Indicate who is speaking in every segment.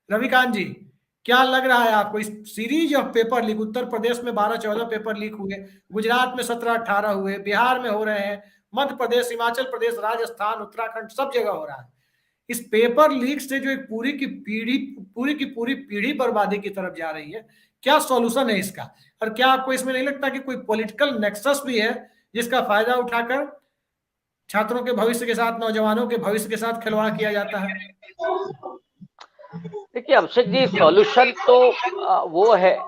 Speaker 1: रविकांत जी, क्या लग रहा है आपको इस series of paper leak? Uttar Pradesh में 12-14 पेपर लीक हुए, गुजरात में 17-18 हुए, बिहार में हो रहे हैं, मध्य प्रदेश, हिमाचल प्रदेश, राजस्थान, उत्तराखंड, सब जगह हो रहा है। इस पेपर लीक से जो एक पूरी की पूरी पीढ़ी बर्बादी की तरफ जा रही है, क्या सॉल्यूशन है इसका? और क्या आपको इसमें नहीं लगता कि कोई पॉलिटिकल नेक्सस भी है जिसका फायदा उठाकर छात्रों के भविष्य के साथ, नौजवानों के भविष्य के साथ खिलवाड़ किया जाता है?
Speaker 2: देखिए अभिषेक जी, सॉल्यूशन तो वो है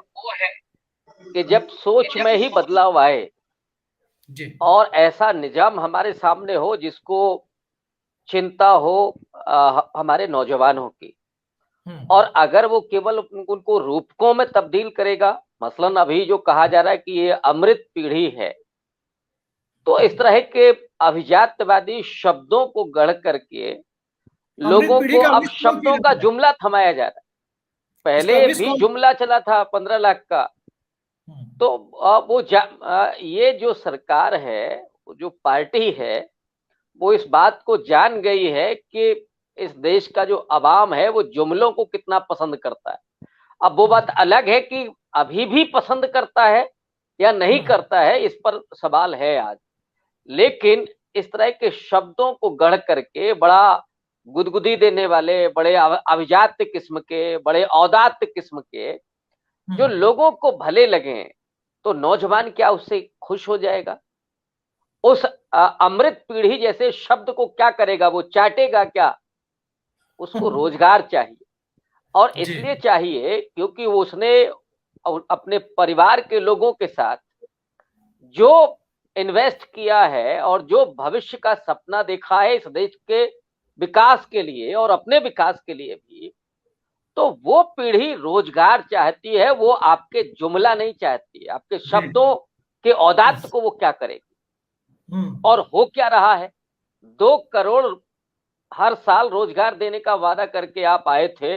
Speaker 2: कि जब सोच में ही बदलाव आए
Speaker 1: जी।
Speaker 2: और ऐसा निजाम हमारे सामने हो जिसको चिंता हो हमारे नौजवानों की, और अगर वो केवल उनको रूपकों में तब्दील करेगा, मसलन अभी जो कहा जा रहा है कि ये अमृत पीढ़ी है, तो इस तरह के अभिजात्यवादी शब्दों को गढ़ करके
Speaker 1: अमृत
Speaker 2: लोगों
Speaker 1: पीढ़ी
Speaker 2: को
Speaker 1: का
Speaker 2: अब
Speaker 1: अमृत कौन पी
Speaker 2: शब्दों का
Speaker 1: रहा है?
Speaker 2: जुमला थमाया जा रहा है।
Speaker 1: इसका
Speaker 2: पहले
Speaker 1: विष
Speaker 2: भी
Speaker 1: कौन?
Speaker 2: जुमला चला था 15 लाख का। तो ये जो सरकार है, जो पार्टी है, वो इस बात को जान गई है कि इस देश का जो अवाम है वो जुमलों को कितना पसंद करता है। अब वो बात अलग है कि अभी भी पसंद करता है या नहीं करता है, इस पर सवाल है आज। लेकिन इस तरह के शब्दों को गढ़ करके बड़ा गुदगुदी देने वाले, बड़े अभिजात्य किस्म के, बड़े औदात्य किस्म के जो लोगों को भले लगे, तो नौजवान क्या उससे खुश हो जाएगा? उस अमृत पीढ़ी जैसे शब्द को क्या करेगा? वो चाटेगा क्या? उसको रोजगार चाहिए, और
Speaker 1: जी।
Speaker 2: इसलिए चाहिए क्योंकि उसने अपने परिवार के लोगों के साथ जो इन्वेस्ट किया है और जो भविष्य का सपना देखा है इस देश के विकास के लिए और अपने विकास के लिए भी, तो वो पीढ़ी रोजगार चाहती है, वो आपके जुमला नहीं चाहती है। आपके
Speaker 1: जी।
Speaker 2: शब्दों के औदात्य को वो क्या करेगी? और हो क्या रहा है? 2 करोड़ हर साल रोजगार देने का वादा करके आप आए थे,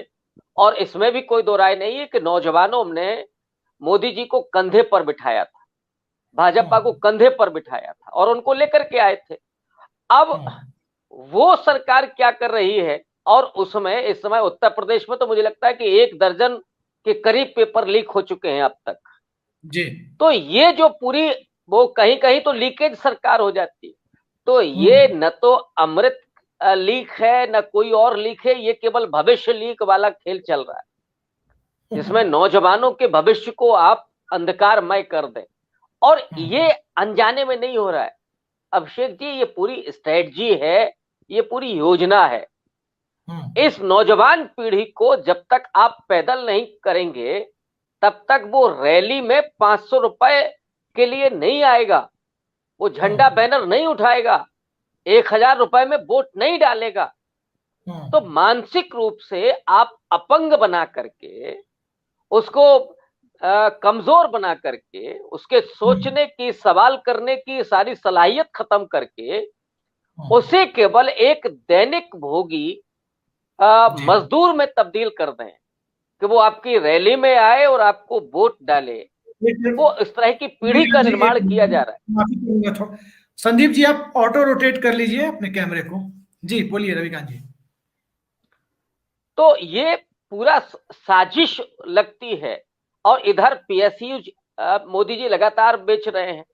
Speaker 2: और इसमें भी कोई दो राय नहीं है कि नौजवानों ने मोदी जी को कंधे पर बिठाया था, भाजपा को कंधे पर बिठाया था और उनको लेकर के आए थे। अब वो सरकार क्या कर रही है? और उसमें इस समय उत्तर प्रदेश में तो मुझे लगता है कि 1 दर्जन के करीब पेपर लीक हो चुके हैं अब तक।
Speaker 1: जी।
Speaker 2: तो ये जो पूरी, वो कहीं कहीं तो लीकेज सरकार हो जाती है। तो ये न तो अमृत लीक है, न कोई और लीक है, ये केवल भविष्य लीक वाला खेल चल रहा है, जिसमें नौजवानों के भविष्य को आप अंधकारमय कर दें। और ये अनजाने में नहीं हो रहा है अभिषेक जी, ये पूरी स्ट्रेटजी है, ये पूरी योजना है। इस नौजवान पीढ़ी को जब तक आप पैदल नहीं करेंगे, तब तक वो रैली में 500 रुपए के लिए नहीं आएगा, वो झंडा बैनर नहीं उठाएगा, 1000 रुपए में वोट नहीं डालेगा। तो मानसिक रूप से आप अपंग बना करके, उसको कमजोर बना करके, उसके सोचने की, सवाल करने की सारी सलाहियत खत्म करके, उसे केवल एक दैनिक भोगी मजदूर में तब्दील कर दें कि वो आपकी रैली में आए और आपको वोट डाले। वो इस तरह की पीढ़ी का
Speaker 1: जी,
Speaker 2: निर्माण किया जा रहा है।
Speaker 1: माफी चाहूंगा थोड़ा। संदीप जी, आप ऑटो रोटेट कर लीजिए अपने कैमरे को। जी बोलिए रविकांत जी।
Speaker 2: तो ये पूरा साजिश लगती है। और इधर पीएसयू मोदी जी लगातार बेच रहे हैं।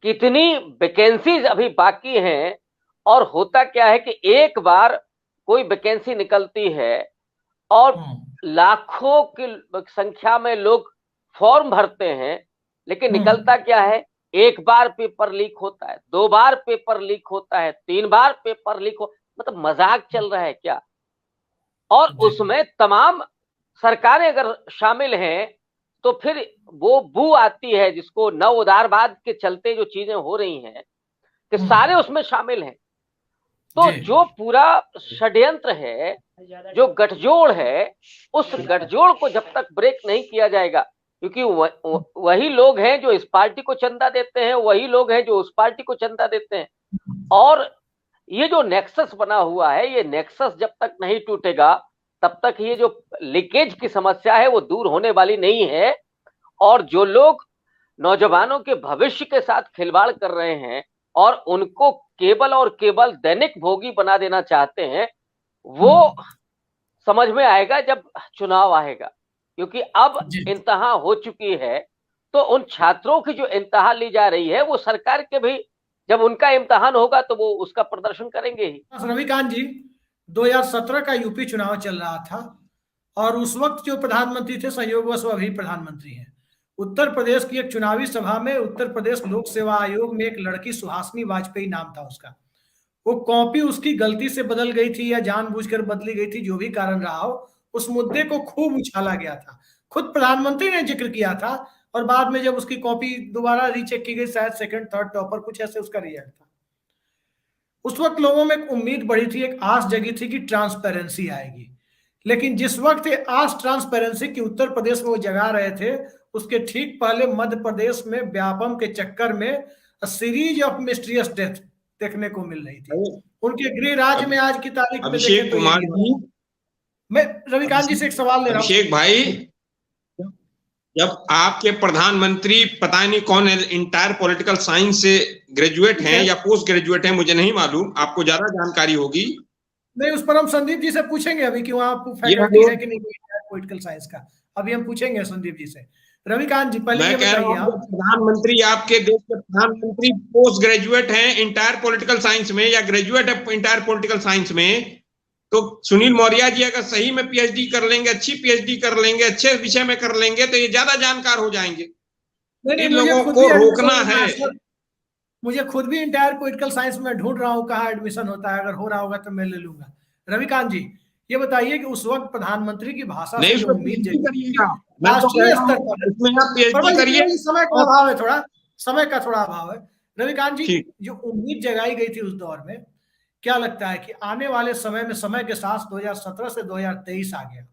Speaker 2: कितनी वैकेंसीज अभी बाकी हैं, और होता क्या है कि एक बार कोई वैकेंसी निकलती है और लाखों की संख्या में लोग फॉर्म भरते हैं, लेकिन निकलता क्या है? एक बार पेपर लीक होता है, 2 बार पेपर लीक होता है, 3 बार पेपर लीक हो, मतलब मजाक चल रहा है क्या? और उसमें तमाम सरकारें अगर शामिल हैं, तो फिर वो बू आती है, जिसको नव उदारवाद के चलते जो चीजें हो रही हैं कि सारे उसमें शामिल हैं। तो जो पूरा षड्यंत्र है, जो गठजोड़ है, उस गठजोड़ को जब तक ब्रेक नहीं किया जाएगा, क्योंकि वही लोग हैं जो इस पार्टी को चंदा देते हैं, वही लोग हैं जो उस पार्टी को चंदा देते हैं, और ये जो नेक्सस बना हुआ है, ये नेक्सस जब तक नहीं टूटेगा, तब तक ये जो लीकेज की समस्या है वो दूर होने वाली नहीं है। और जो लोग नौजवानों के भविष्य के साथ खिलवाड़ कर रहे हैं और उनको केवल और केवल दैनिक भोगी बना देना चाहते हैं, वो समझ में आएगा जब चुनाव आएगा, क्योंकि अब
Speaker 1: जी
Speaker 2: इंतहा हो चुकी है। तो उन छात्रों की जो इंतहा ली जा रही है वो सरकार के भी, जब उनका इम्तिहान होगा तो वो उसका प्रदर्शन करेंगे ही।
Speaker 1: रविकांत जी, 2017 का यूपी चुनाव चल रहा था और उस वक्त जो प्रधानमंत्री थे संयोगवश वो अभी प्रधानमंत्री हैं। उत्तर प्रदेश की एक चुनावी सभा में उत्तर प्रदेश लोक सेवा आयोग में एक लड़की सुहासिनी वाजपेयी नाम था उसका, वो कॉपी उसकी गलती से बदल गई थी या जानबूझकर बदली गई थी, जो भी कारण रहा हो, उस मुद्दे को खूब उछाला गया था। खुद प्रधानमंत्री ने जिक्र किया था और बाद में जब उसकी कॉपी दोबारा रीचेक की गई, शायद सेकंड थर्ड टॉपर कुछ ऐसे उसका रिजल्ट था। उस वक्त लोगों में एक उम्मीद बढ़ी थी, एक आस जगी थी कि ट्रांसपेरेंसी आएगी। लेकिन जिस वक्त ये आस ट्रांसपेरेंसी की उत्तर प्रदेश में वो जगा रहे थे, उसके ठीक पहले मध्य प्रदेश में व्यापम के चक्कर में सीरीज ऑफ मिस्टीरियस डेथ देखने को मिल रही थी। उनके गृह राज्य में आज की तारीख में देखें
Speaker 3: अभिषेक
Speaker 1: तो ये
Speaker 3: कुमार
Speaker 1: भी
Speaker 3: जी,
Speaker 1: मैं रविकांत जी से एक सवाल ले रहा हूँ।
Speaker 3: अभिषेक भाई, जब आपके प्रधानमंत्री पता नहीं कौन है, इंटायर पॉलिटिकल साइंस से ग्रेजुएट हैं या पोस्ट ग्रेजुएट हैं, मुझे नहीं मालूम, आपको ज्यादा जानकारी होगी।
Speaker 1: नहीं, उस पर हम संदीप जी से पूछेंगे अभी कि वहाँ फैकल्टी है कि नहीं पॉलिटिकल साइंस का, अभी हम पूछेंगे संदीप जी से। रविकांत जी पहले ये बताइए, आप
Speaker 3: प्रधानमंत्री, आपके देश के प्रधानमंत्री पोस्ट ग्रेजुएट हैं इंटायर पॉलिटिकल साइंस में या ग्रेजुएट है इंटायर पॉलिटिकल साइंस में, तो सुनील मौर्य जी अगर सही में पीएचडी कर लेंगे, अच्छी पीएचडी कर लेंगे, अच्छे विषय में कर लेंगे, तो ये ज्यादा जानकार हो जाएंगे। इन लोगों को रोकना है।
Speaker 1: मुझे खुद भी इंटायर पॉलिटिकल साइंस में ढूंढ रहा हूँ कहाँ एडमिशन होता है, अगर हो रहा होगा तो मैं ले लूंगा। रविकांत जी ये बताइए कि उस वक्त प्रधानमंत्री की भाषा से जो उम्मीद राष्ट्रीय स्तर पर, समय का अभाव है, थोड़ा समय का थोड़ा अभाव है। रविकांत जी, जो उम्मीद जगाई गई थी उस दौर में, क्या लगता है कि आने वाले समय में, समय के साथ 2017 से 2023 आ गया,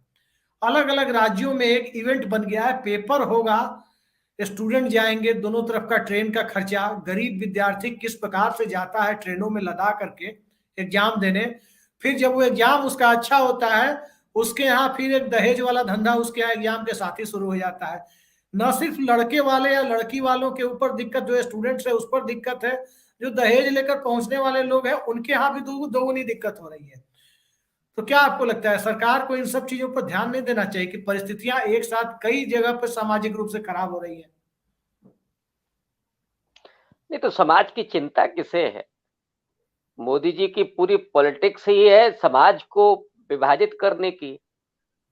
Speaker 1: अलग अलग राज्यों में एक इवेंट बन गया है, पेपर होगा, स्टूडेंट जाएंगे, दोनों तरफ का ट्रेन का खर्चा, गरीब विद्यार्थी किस प्रकार से जाता है ट्रेनों में लदा करके एग्जाम देने, फिर जब वो एग्जाम उसका अच्छा होता है, उसके यहाँ फिर एक दहेज वाला धंधा उसके यहाँ एग्जाम के साथ ही शुरू हो जाता है। न सिर्फ लड़के वाले या लड़की वालों के ऊपर दिक्कत, जो स्टूडेंट्स है उस पर दिक्कत है, जो दहेज लेकर पहुंचने वाले लोग हैं उनके यहाँ भी दोगुनी दिक्कत हो रही है। तो क्या आपको लगता है सरकार को इन सब चीजों पर ध्यान नहीं देना चाहिए कि परिस्थितियां एक साथ कई जगह पर सामाजिक रूप से खराब हो रही है?
Speaker 2: नहीं तो समाज की चिंता किसे है? मोदी जी की पूरी पॉलिटिक्स ही है समाज को विभाजित करने की,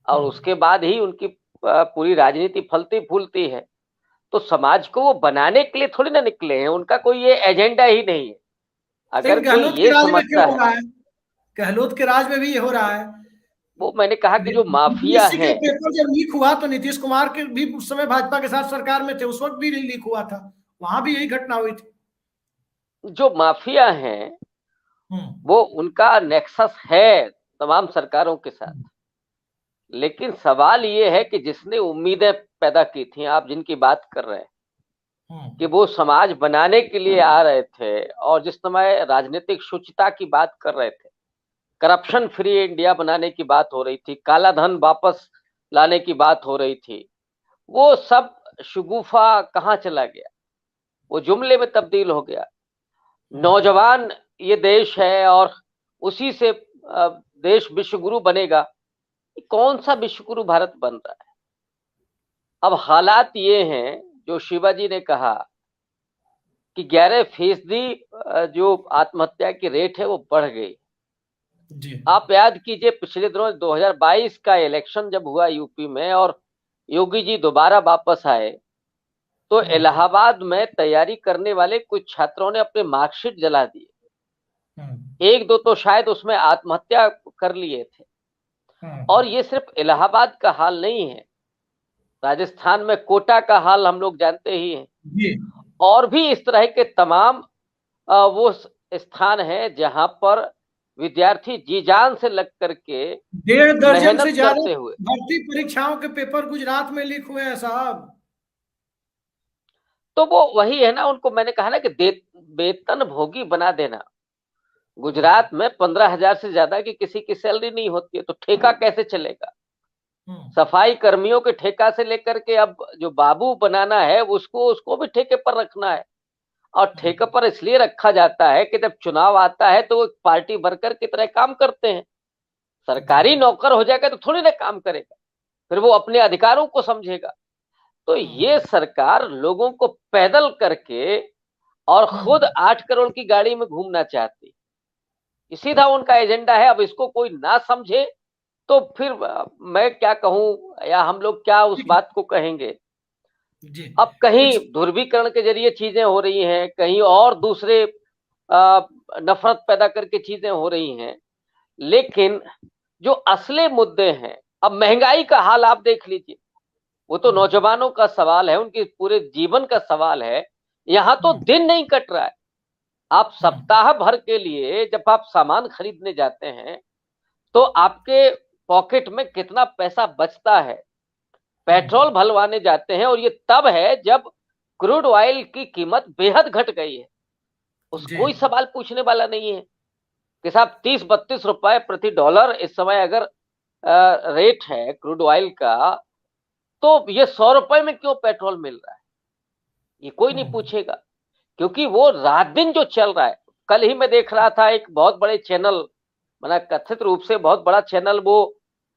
Speaker 2: और उसके बाद ही उनकी पूरी राजनीति फलती फूलती है। तो समाज को वो बनाने के लिए थोड़ी ना निकले हैं, उनका कोई ये एजेंडा ही नहीं है। अगर कोई ये समझता है,
Speaker 1: गहलोत के राज में भी ये हो रहा है।
Speaker 2: वो मैंने कहा कि जो माफिया है,
Speaker 1: पेपर जब लीक हुआ तो नीतीश कुमार के भी उस समय भाजपा के साथ सरकार में थे, उस वक्त भी लीक हुआ था, वहां भी यही घटना हुई थी।
Speaker 2: जो माफिया हैं वो उनका नेक्सस है तमाम सरकारों के साथ। लेकिन सवाल ये है कि जिसने उम्मीदें पैदा की थी, आप जिनकी बात कर रहे हैं कि वो समाज बनाने के लिए आ रहे थे, और जिस समय राजनीतिक शुचिता की बात कर रहे थे, करप्शन फ्री इंडिया बनाने की बात हो रही थी, काला धन वापस लाने की बात हो रही थी, वो सब शगुफा कहाँ चला गया? वो जुमले में तब्दील हो गया। नौजवान ये देश है और उसी से देश विश्वगुरु बनेगा। कौन सा विश्वगुरु भारत बन रहा है? अब हालात ये हैं, जो शिवाजी ने कहा कि 11% जो आत्महत्या की रेट है वो बढ़ गई। आप याद कीजिए पिछले दिनों 2022 का इलेक्शन जब हुआ यूपी में और योगी जी दोबारा वापस आए, तो इलाहाबाद में तैयारी करने वाले कुछ छात्रों ने अपने मार्कशीट जला दिए। एक दो तो शायद उसमें आत्महत्या कर लिए थे। और ये सिर्फ इलाहाबाद का हाल नहीं है, राजस्थान में कोटा का हाल हम लोग जानते ही हैं। और भी इस तरह के तमाम वो स्थान हैं जहां पर विद्यार्थी जी जान से लग करके
Speaker 1: 1.5 दर्जन से ज्यादा भर्ती परीक्षाओं के पेपर गुजरात में लीक हुए हैं साहब।
Speaker 2: तो वो वही है ना, उनको मैंने कहा ना कि वेतन भोगी बना देना। गुजरात में 15,000 से ज्यादा की किसी की सैलरी नहीं होती है, तो ठेका कैसे चलेगा? सफाई कर्मियों के ठेका से लेकर के अब जो बाबू बनाना है उसको भी ठेके पर रखना है। और ठेके पर इसलिए रखा जाता है कि जब चुनाव आता है तो वो पार्टी वर्कर की तरह काम करते हैं। सरकारी नौकर हो जाएगा तो थोड़ी ना काम करेगा, फिर वो अपने अधिकारों को समझेगा। तो ये सरकार लोगों को पैदल करके और खुद 8 करोड़ की गाड़ी में घूमना चाहती, ये सीधा उनका एजेंडा है। अब इसको कोई ना समझे तो फिर मैं क्या कहूं, या हम लोग क्या उस बात को कहेंगे।
Speaker 1: जी
Speaker 2: अब कहीं ध्रुवीकरण के जरिए चीजें हो रही हैं, कहीं और दूसरे नफरत पैदा करके चीजें हो रही हैं, लेकिन जो असली मुद्दे हैं, अब महंगाई का हाल आप देख लीजिए, वो तो नौजवानों का सवाल है, उनके पूरे जीवन का सवाल है। यहां तो दिन नहीं कट रहा है। आप सप्ताह भर के लिए जब आप सामान खरीदने जाते हैं तो आपके पॉकेट में कितना पैसा बचता है। पेट्रोल भरवाने जाते हैं और ये तब है जब क्रूड ऑयल की कीमत बेहद घट गई है। कोई सवाल पूछने वाला नहीं है कि साहब 30-32 रुपए प्रति डॉलर इस समय अगर रेट है क्रूड ऑयल का, तो ये 100 रुपए में क्यों पेट्रोल मिल रहा है, ये कोई नहीं पूछेगा, क्योंकि वो रात दिन जो चल रहा है। कल ही मैं देख रहा था एक बहुत बड़े चैनल, मैंने कथित रूप से बहुत बड़ा चैनल, वो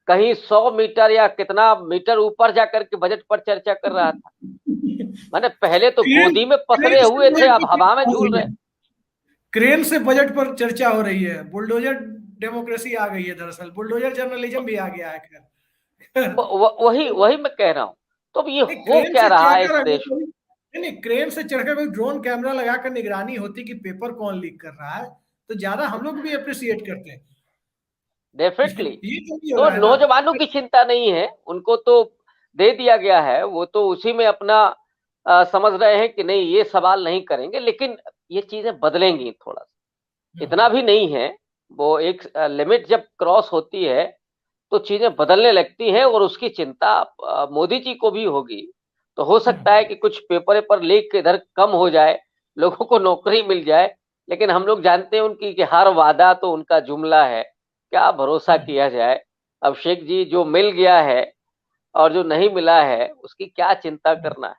Speaker 2: कहीं 100 मीटर या कितना मीटर ऊपर जाकर के बजट पर चर्चा कर रहा था। मैंने पहले तो गोदी में पसरे हुए थे, अब हवा में झूल रहे।
Speaker 1: क्रेन से बजट पर चर्चा हो रही है। बुलडोजर डेमोक्रेसी आ गई है, दरअसल बुलडोजर जर्नलिज्म भी आ गया है।
Speaker 2: वही वही मैं कह रहा हूँ। तो ये हो
Speaker 1: क्रेन
Speaker 2: क्या
Speaker 1: से
Speaker 2: रहा है इस
Speaker 1: चढ़कर
Speaker 2: देश में?
Speaker 1: नहीं, क्रेन से चढ़कर कोई ड्रोन कैमरा लगाकर निगरानी होती कि पेपर कौन लीक कर रहा है, तो ज्यादा हम लोग भी अप्रिशिएट करते हैं।
Speaker 2: डेफिनेटली।
Speaker 1: ये तो नहीं हो
Speaker 2: तो
Speaker 1: रहा है ना।
Speaker 2: नौजवानों की चिंता नहीं है, उनको तो दे दिया गया है, वो तो उसी में अपना समझ रहे हैं कि नहीं ये सवाल नहीं करेंगे। लेकिन ये चीजें बदलेंगी थोड़ा सा, इतना भी नहीं है। वो एक लिमिट जब क्रॉस होती है तो चीजें बदलने लगती हैं, और उसकी चिंता मोदी जी को भी होगी। तो हो सकता है कि कुछ पेपर पर लीक इधर कम हो जाए, लोगों को नौकरी मिल जाए। लेकिन हम लोग जानते हैं उनकी कि हर वादा तो उनका जुमला है, क्या भरोसा किया जाए। अब शेख जी जो मिल गया है और जो नहीं मिला है उसकी क्या चिंता करना है।